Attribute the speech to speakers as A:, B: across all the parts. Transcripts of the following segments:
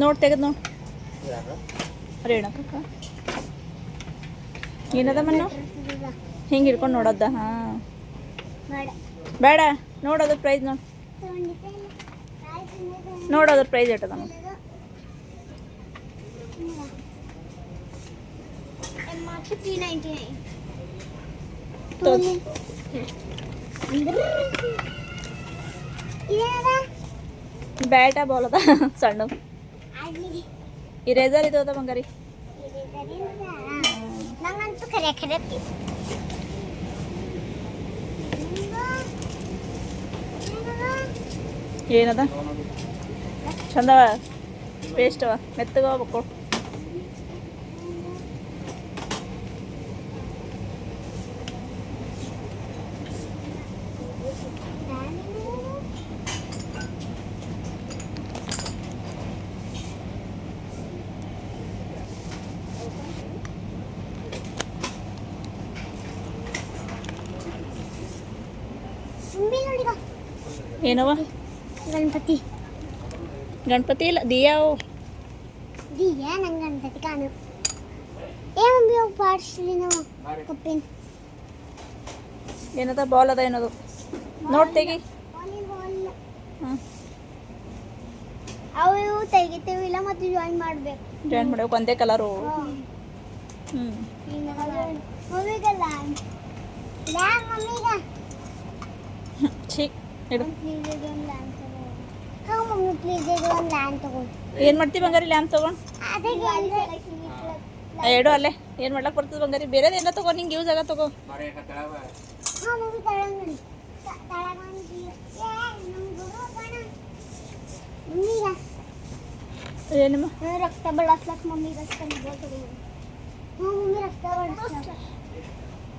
A: ನೋಡಿ ತೆಗೆದು ನೋಡಿ ರೇಣಕಕ್ಕ ಏನದ ಮನ್ನ ಹಿಂಗೆ ಹಿಡ್ಕೊಂಡು ನೋಡೋದ ಹಾಂ ಬೇಡ ನೋಡೋದ್ರ ಪ್ರೈಸ್ ನೋಡೋದ್ರ ಪ್ರೈಸ್ ಎಟ್ಟದ ಬ್ಯಾಟ ಬಾಲ್ ಅದ ಸಣ್ಣ ಇರೇಸರ್ ಇದು ಅದ ಬಂಗಾರಿ ಏನದ ಚಂದವ ಪೇಸ್ಟವ ಮೆತ್ತಗ ಹೋಗ್ಬೇಕು ಏನವ
B: ಗಣಪತಿ
A: ಗಣಪತಿ ಇಲ್ಲ ದಿಯಾವು
B: ದಿಯಾ ನಂಗೆ ಗಣಪತಿ ಕಾಣು ಏ ಮಮ್ಮಿ ಹೋಗಿ ಪಾಡ್ಸ್ಲಿ ನಾವು ಕಪ್ಪಿನ
A: ಏನದ ಬಾಲ್ ಅದ ಏನದು ನೋಡಿ ತೆಗಿ ಹಾಂ
B: ಅವು ಇವು ತೆಗಿತೀವಿಲ್ಲ ಮತ್ತು ಜಾಯಿನ್ ಮಾಡ್ಬೇಕು
A: ಜಾಯಿನ್ ಮಾಡ್ಬೇಕು ಒಂದೇ ಕಲರು ಹ್ಞೂ
B: ಮಮ್ಮಿಗ ಲ್ಯಾಂಡ್ ಮಮ್ಮಿಗ
A: ಛೀ ಇಡು
B: ಪ್ಲೀಸ್ ಇದು ಒಂದು ಲ್ಯಾಂಡ್ ತಗೋ ಹಾಂ ಮಮ್ಮಿ ಪ್ಲೀಸ್ ಇದು ಒಂದು ಲ್ಯಾಂಡ್ ತಗೋ
A: ಏನು ಮಾಡ್ತೀವಿ ಬಂಗಾರಿ ಲ್ಯಾಂಪ್ ತೊಗೊಂಡು
B: ಅದೇ
A: ಎರಡು ಅಲ್ಲೇ ಏನು ಮಾಡ್ಲಕ್ಕೆ ಬರ್ತದೆ ಬಂಗಾರಿ ಬೇರೆದು ಎಲ್ಲ ತಗೋ ನಿಂಗೆ ಯೂಸ್ ಆಗ ತಗೋ
B: ಹಾಂ ಮಮ್ಮಿ ತಳಂಗಡಿ ತಳಂಗಡಿ ಮಮ್ಮಿಗ
A: ಏನಮ್ಮ
B: ರಕ್ತ ಬಳಸ್ಲಕ್ಕ ಮಮ್ಮಿಗೆ ತಗೋ ಹ್ಞೂ ಮಮ್ಮಿ ರಕ್ತ ಬಳಸ್ಲಕ್ಕ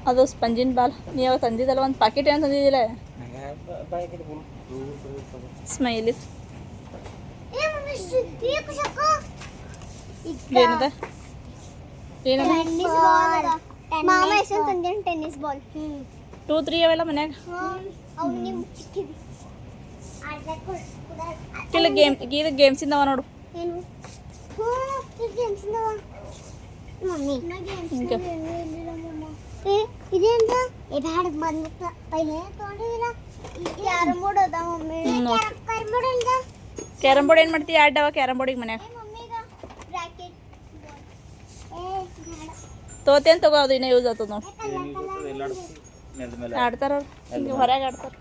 A: ಅದು ಸ್ಪಂಜಿನ ಬಾಲ್ ನೀವು ತಂದಿದ್ದಲ್ಲ ಒಂದು ಪ್ಯಾಕೆಟ್ ಏನು ತಂದಿದ್ದಿಲ್ಲ ಸ್ಮೈಲಿ ಏನದ ಏನದ
B: ಮಾಮ ಎಷ್ಟು ತಂದೇನು ಟೆನ್ನಿಸ್ ಬಾಲ್
A: 2-3 ಅವೆಲ್ಲ ಮನ್ಯಾಗ ಇಲ್ಲ ಇದು ಗೇಮ್ಸಿಂದವ ನೋಡು
B: ಏನು ಗೇಮ್ಸಿಂದವ ಮಮ್ಮಿ ಇದೇಂತ ಬ್ಯಾಡ ಬಂದ ಪೈಲೆ ತೊಗೊಂಡಿಲ್ಲ ಕ್ಯಾರಮ್ ಬೋರ್ಡ್ ಅದ ಮಮ್ಮಿ ಕ್ಯಾರಮ್ ಬೋರ್ಡ್ ಇಲ್ಲ
A: ಕ್ಯಾರಮ್ ಬೋರ್ಡ್ ಏನು ಮಾಡ್ತೀವಿ ಆಡ್ಡವ ಕ್ಯಾರಮ್ ಬೋರ್ಡಿಗೆ ಮನ್ಯಾಗ
B: ಮಮ್ಮಿಗ ರಾಕೆಟ್
A: ತೋತೇನು ತಗೋ ಅದು ಇನ್ನೂ ಯೂಸ್ ಆಗ್ತದೆ ನೋಡಿ ಆಡ್ತಾರ ಹಿಂಗೆ ಹೊರಗೆ ಆಡ್ತಾರೆ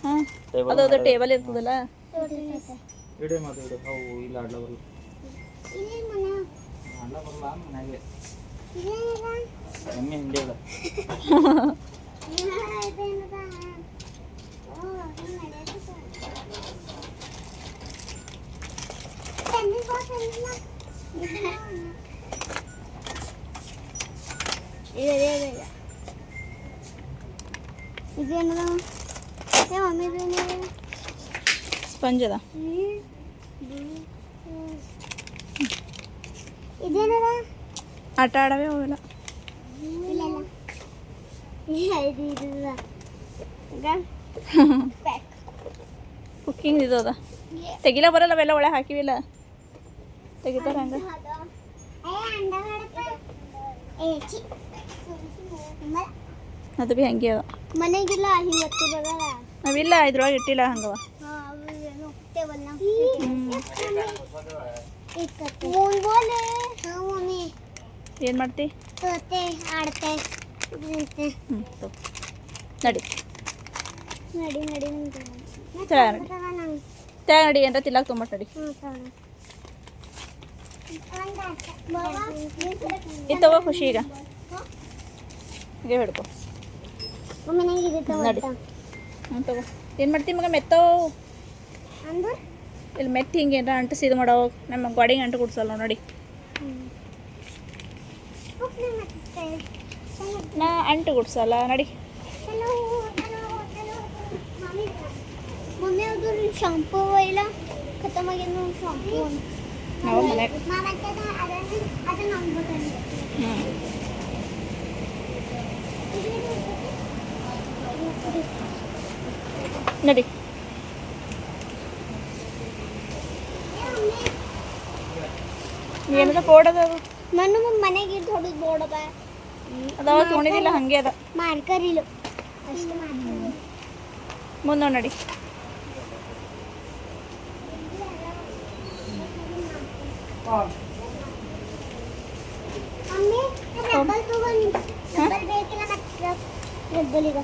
A: ಹಾಂ ಅದು ಟೇಬಲ್ ಇರ್ತದಲ್ಲ
B: ಇದೇನದ ಮಮ್ಮಿ
A: ಸ್ಪಂಜ್ ಅದ
B: ಇದೇನದ
A: ಆಟ ಆಡವೇ ಹೋಗಲ್ಲ ಕುಕ್ಕಿಂಗ್ ಇದು ಅದ ತೆಗಿಲ ಬರಲ್ಲ ಅವೆಲ್ಲ ಒಳಗೆ ಹಾಕಿವಿಲ್ಲ ತೆಗಿತಾರ ಹಂಗೆ ಅದು ಭೀ ಹಂಗೆ ಅದ
B: ಮನೆಗಿಲ್ಲ ಹಿಂಗೆ ಹತ್ತಿರಲ್ಲ
A: ನಾವಿಲ್ಲ ಇದ್ರೊಳಗೆ ಇಟ್ಟಿಲ್ಲ ಹಂಗವ ಏನು ಮಾಡ್ತಿ
B: ತೋತೆ ಆಡ್ತೆ
A: ನಡಿ
B: ನಡಿ ನಡಿ
A: ನಡಿ ಅಂತ ತಿಲ್ಲಕ್ಕೆ ತೊಂಬಟ್ಟು ನಡಿ ಇದು ತಗೋ ಖುಷಿ ಈಗ ಹೀಗೆ ಹಿಡ್ಕೊ ನಡಿ ಹ್ಞೂ ತಗೋ ಏನು ಮಾಡ್ತೀವಿ ಮಗ ಮೆತ್ತೋ ಇಲ್ಲಿ ಮೆತ್ತಿ ಹಿಂಗೆ ಏನಾರ ಅಂಟಿಸಿ ಇದು ಮಾಡೋ ನಮ್ಮ ಗಾಡಿಗೆ ಅಂಟು ಕುಡ್ಸಲ್ಲ ನೋಡಿ ನಾ ಅಂಟು ಕುಡ್ಸಲ್ಲ ನಡಿ
B: ಮಮ್ಮಿ ಅದು ಶಾಂಪೂ ಇಲ್ಲ ಖತಮ್ ಆಗ್ಯಾನ ಶಾಂಪೂ
A: ನಾವು ಮನ್ಯಾಗ ನಡಿ ಏನದ ಬೋರ್ಡ್ ಅದ ಅದು
B: ಮಣ್ಣು ಮನೆಗೆ ಇಟ್ಟು ಹೊಡೆದು ಬೋರ್ಡ್ ಅದ
A: ಅದಾವ ತೊಗೊಂಡಿದ್ದಿಲ್ಲ ಹಂಗೆ ಅದ
B: ಮಾರ್ಕರ್ ಇಲ್ಲ ಅಷ್ಟು ಮಾರ್ಕರ್
A: ಮುಂದೆ ನೋಡಿ
B: ಅಮ್ಮಿ ರಬ್ಬಲ್ ತಗೊಂಡು ರಬ್ಬಲ್ ಬೇಕಿಲ್ಲ ಮತ್ತೆ ರಬ್ಬಲ್ ಈಗ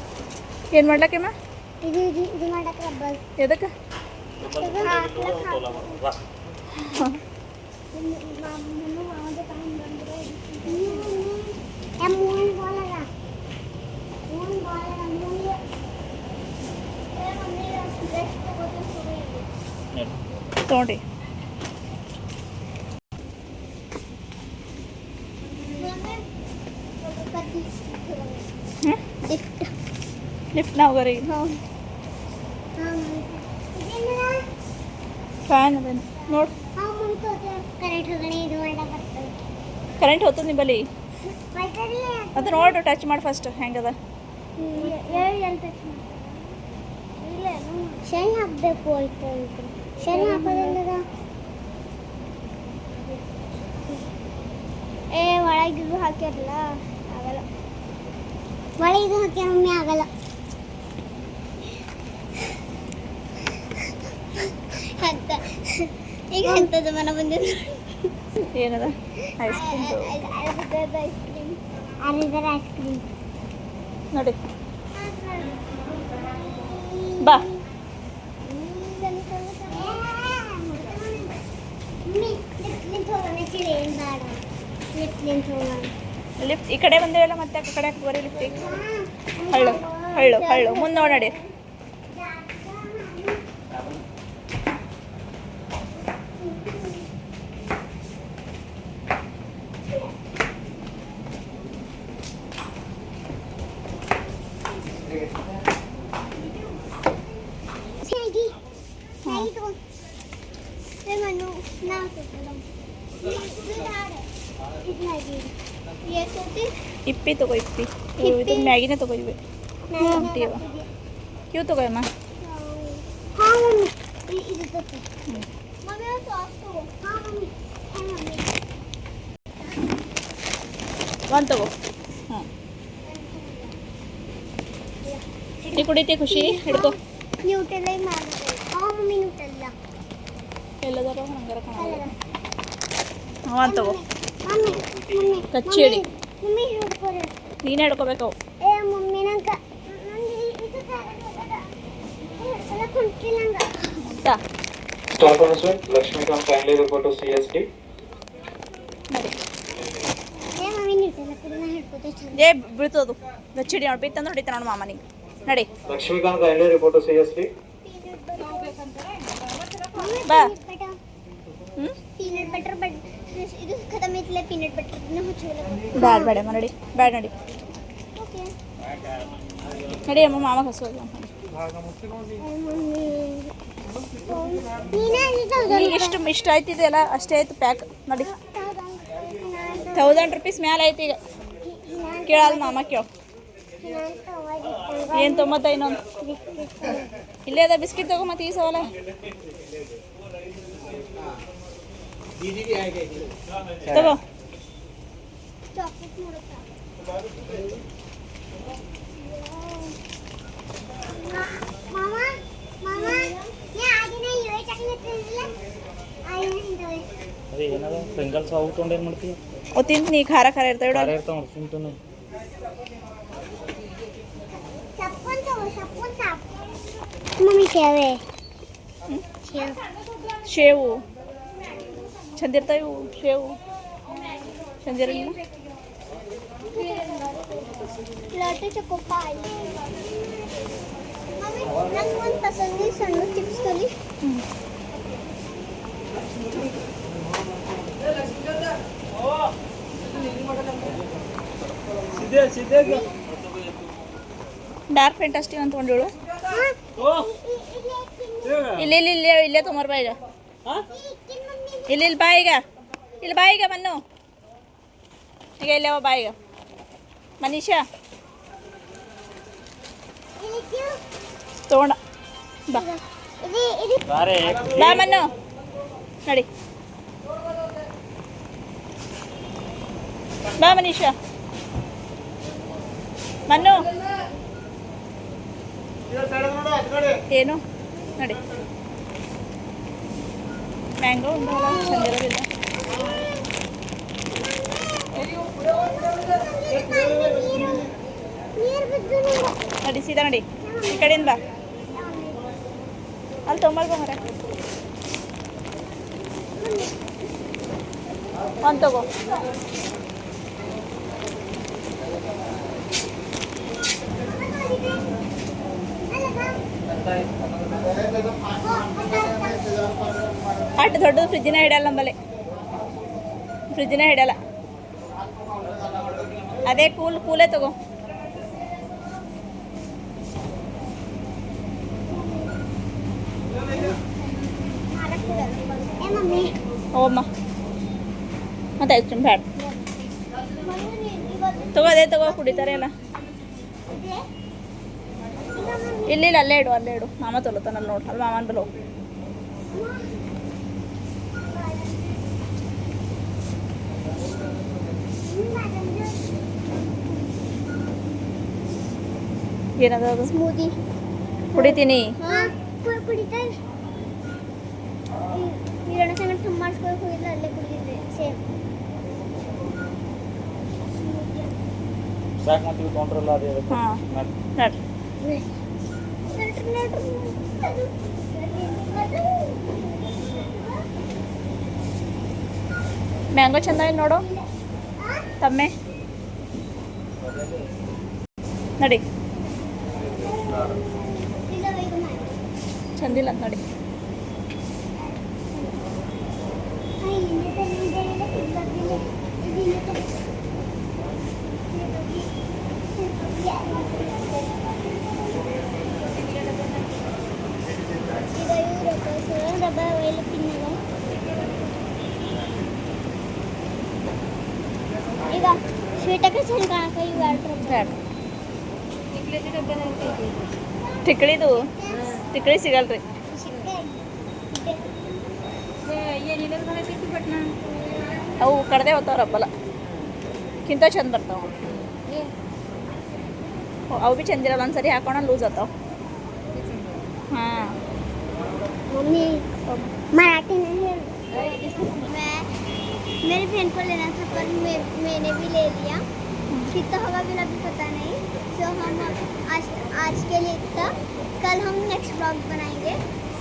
A: ಏನು ಮಾಡ್ಲಕ್ಕಮ್ಮ
B: ಇದು ಮಾಡಕ್ಕೆ ರಬ್ಬಲ್
A: ಎದಕ್ಕೆ ತೊಗೊಂಡ್ರಿ ಲಿಫ್ಟ್ ನಾವು ಬರೀ ಫ್ಯಾನ್ ಅದೇನು ನೋಡು ಕರೆಂಟ್ ಹೋಗ್ತದೆ ನಿಂಬಲ್ಲಿ ಅದು ನೋಡು ಟಚ್ ಮಾಡಿ ಫಸ್ಟ್ ಹೆಂಗದ
B: ಶನಿ ಹಾಕಬೇಕು ಆಯ್ತು ಶನಿ ಹಾಕೋದ್ರಿಂದ ಒಳಗಿದು ಹಾಕ್ಯಾರಲ್ಲ ಆಗಲ್ಲ ಒಳಗಿದು ಹಾಕ್ಯಾರ ಒಮ್ಮೆ ಆಗಲ್ಲ ಅಂತ ಈಗ ಎಂತ ಜಮಾನ ಬಂದಿದೆ
A: ಏನದ ಐಸ್ ಕ್ರೀಮ್
B: ಅರಿದರ ಐಸ್ ಕ್ರೀಮ್
A: ನೋಡಿ ಬಾ ಲಿಫ್ಟ್ ಈ ಕಡೆ ಬಂದೇವಲ್ಲ ಮತ್ತೆ ಆ ಕಡೆ ಬರೀ ಲಿಫ್ಟಿಗೆ ಹಳ್ಳು ಹಳ್ಳು ಹಳ್ಳು ಮುಂದೆ ನೋಡಿ ಇಪ್ಪಿ ತಗೋ ಇಪ್ಪಿ ಇದು ಮ್ಯಾಗಿನೇ ತಗೋ ಇವೆ ಟೀವ ಕ್ಯೂ ತಗೋಯಮ್ಮ ಒಂದು ತಗೋ ಹ್ಞೂ ನೀ ಕುಡಿತೀಯ ಖುಷಿ ಹಿಡ್ಕೊ
B: ನ್ಯೂಟೆಲ್ಲ ಮಮ್ಮಿ ನ್ಯೂಟೆಲ್ಲ
A: ಎಲ್ಲದಾರ ಹಂಗಾರ ಕಾಣಲ್ಲ ಒಂದು ತಗೋ
B: ಮಮ್ಮಿ ಮಮ್ಮಿ
A: ಕಚ್ಚೇರಿ
B: ಮಮ್ಮಿ ಹಿಡ್ಕೊರೆ
A: ನೀನೇ ಹಿಡ್ಕೋಬೇಕು
B: ಏ ಮಮ್ಮಿ ನಂಗೆ ಇದು ಎಲ್ಲ ಕುಂಟಿಲ್ಲ
A: ಅಂತ
C: Stop on this one. Lakshmikant kindly report to CSD.
A: ನೋಡಿ
B: ಏ ಮಮ್ಮಿ ನ್ಯೂಟೆಲ್ಲ ಕೂಡ ನಾ ಹಿಡ್ಕೊತೆ ಚಂದ
A: ಏ ಬೀಳ್ತದು ಗಚ್ಚಿಡಿ ನೋಡಿ ಬಿತ್ತಂದ್ರೆ ಹೊಡಿತಾನ ನೋಡಿ ಮಾಮ ನಿಂಗೆ ನಡಿ
C: Lakshmikant kindly report to CSD.
A: ಬಾ ಹ್ಞೂ
B: ಪೀನಟ್ ಬಟರ್ ಬಟ್ ಇದು ಖತಮ್ ಐತಿಲ್ಲ ಪೀನಟ್ ಬಟರ್ ನ ಹುಚ್ಚುಲ್ಲ
A: ಬ್ಯಾಡ ಬೇಡಮ್ಮ ನಡಿ ಬ್ಯಾಡ ನಡಿ
B: ಓಕೆ
A: ನಡಿ ಅಮ್ಮ ಮಾಮ ಹಸೋದು ಈಗ ಇಷ್ಟ ಆಯ್ತಿದೆಯಲ್ಲ ಅಷ್ಟೇ ಆಯ್ತು ಪ್ಯಾಕ್ ನೋಡಿ 1000 ರೂಪೀಸ್ ಮ್ಯಾಲೆ ಆಯ್ತು ಈಗ ಕೇಳಲ್ಲ ಮಾಮ ಕೇಳು ಏನು ತೊಂಬತ್ತ ಇನ್ನೊಂದು ಇಲ್ಲೇ ಅದ ಬಿಸ್ಕಿಟ್ ತಗೋ ಮತ್ತೆ ಈ ಸವಾಲ ತಗೋ
B: ಚಾಕ್ಲೇಟ್ ಮಾಡುತ್ತಾ ಮಾಮಾ ಮಾಮಾ ಯಾ ಆಗಿನ ಇವೆ ಚಾಕ್ಲೇಟ್ ಇಲ್ಲ ಆಯ್ತು ಇಂದವೆ
D: ಅದೇ ಏನದ ಬೆಂಗಲ್ ಸಾವು ತೊಗೊಂಡು ಏನು ಮಾಡ್ತೀವಿ
A: ಓ ತಿಂತೀನಿ ಖಾರ ಖಾರ ಇರ್ತಾವೆ
D: ಖಾರ ಇರ್ತಾವ ಸುಮ್ತನು
B: ಸಪ್ಪನ್ ಸಾಪ್ ಮಮ್ಮಿ ಸೇವೆ
A: ಶೇವು ಚಂದ ಇರ್ತಾವೆ ಇವು ಶೇವು ಚಂದ ಇರಲಿಲ್ಲ
B: ಲಡ್ಡು ಚೊಕೋ ಪಾಯ್ ಮಮ್ಮಿ ನಂಗೆ ಒಂದು ಪಸಂದಿ ಸಣ್ಣ ಚಿಪ್ಸ್ ತೊಲಿ
A: ಡಾರ್ಕ್ ಫ್ಯಾಂಟಾಸ್ಟಿ ಅಂತ ತೊಗೊಂಡೇಳು ಇಲ್ಲೇ ಇಲ್ಲೇ ಇಲ್ಲೇ ತೊಗೊಂಬರ್ ಬಾ ಈಗ ಇಲ್ಲಿ ಬಾ ಈಗ ಇಲ್ಲಿ ಬಾ ಈಗ ಮನ್ನು ಈಗ ಇಲ್ಲವ ಬಾ ಈಗ ಮನೀಷಾ ತೊಗೊಂಡ ಬಾ ಬಾ ಮನ್ನು ನಡಿ ಬಾ ಮನೀಷಾ. ಮನ್ನು ಏನು ನೋಡಿ ಮ್ಯಾಂಗೋ ಉಂಟಲ್ಲ ಚಂದಿರೋದಿಲ್ಲ.
B: ನೀರು ಬಿದ್ದು
A: ನೋಡಿ ಸೀದಾ ನೋಡಿ ಈ ಕಡೆಯಿಂದ ಬಾ. ಅಲ್ಲಿ ತೊಂಬಲ್ಬ ಮರ ಒಂದು ತಗೋ. ಅಷ್ಟು ದೊಡ್ಡದು ಫ್ರಿಜ್ಜಿನ ಹಿಡಿಯಲ್ಲ ನಮ್ಮಲ್ಲಿ, ಫ್ರಿಜ್ಜಿನ ಹಿಡಿಯಲ್ಲ. ಅದೇ ಕೂಲೇ ತಗೋ.
B: ಏ ಮಮ್ಮಿ
A: ಹೋಗಮ್ಮ ಮತ್ತೆ ಐಸ್ ಕ್ರೀಮ್ ಬೇಡ ತಗೋ. ಅದೇ ತಗೋ, ಕುಡಿತಾರೆ ಎಲ್ಲ. ಇಲ್ಲಿ ಅಲ್ಲೇ ಇಡು ಮಾಮ ತೊಲತಾನಲ್ಲಿ ನೋಡು. ಅಲ್ಲಿ ಮಾಮನ ಬಲ್ಲ ಹೋಗು. ಏನದ ಅದು?
B: ಸ್ಮೂದಿ
A: ಕುಡಿತೀನಿ.
B: ಕುಡಿತಾರೆ. ಈರಣ್ಣ ಸಂಗಡ ತುಂಬ ಮಾಡಿಸ್ಕೊಂಡು ಹೋಗಿಲ್ಲ, ಅಲ್ಲೇ ಕುಡಿದಿದ್ದೆ ಸೇಮ್.
D: ಸಾಕು ಮಾಡ್ತೀವಿ ತೊಗೊಂಡ್ರಲ್ಲ ಅದೇ ಅದಕ್ಕೆ.
A: ಹಾಂ
D: ಮಾಡಿ.
A: ನೋಡ್ರಿ ಮ್ಯಾಂಗೋ ಚಂದ ಇದೆ ನೋಡು ತಮ್ಮೆ. ನಡಿ ಚಂದಿಲ್ಲ ಅಂತ ನೋಡಿ.
B: ಈಗ ಸ್ವೀಟಕ್ಕೆ ಚೆಂದ ಕಾಣಕ ಇವು
A: ಬೇಡ. ತಿಕ್ಳಿದು ತಿಕ್ಳಿ ಸಿಗಲ್ರಿ. ಅವು ಕಡ್ದೆ ಹೋಗ್ತಾವ ರಬ್ಬಲ್ಲ ಕಿಂತ ಚಂದ ಬರ್ತಾವ. ಅವು ಭೀ ಚಂದಿರಲ್ಲ, ಒಂದ್ಸರಿ ಹಾಕೋಣ ಲೂಸ್ ಆಗ್ತಾವ. हाँ
B: मम्मी मराठी नहीं है। मैं मेरी बहन को लेना था पर मैंने भी ले लिया। कितना होगा बिल अभी पता नहीं। तो हम आज के लिए इतना, कल हम नेक्स्ट ब्लॉग बनाएंगे।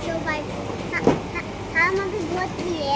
B: सो बाय। हम अभी बहुत लिए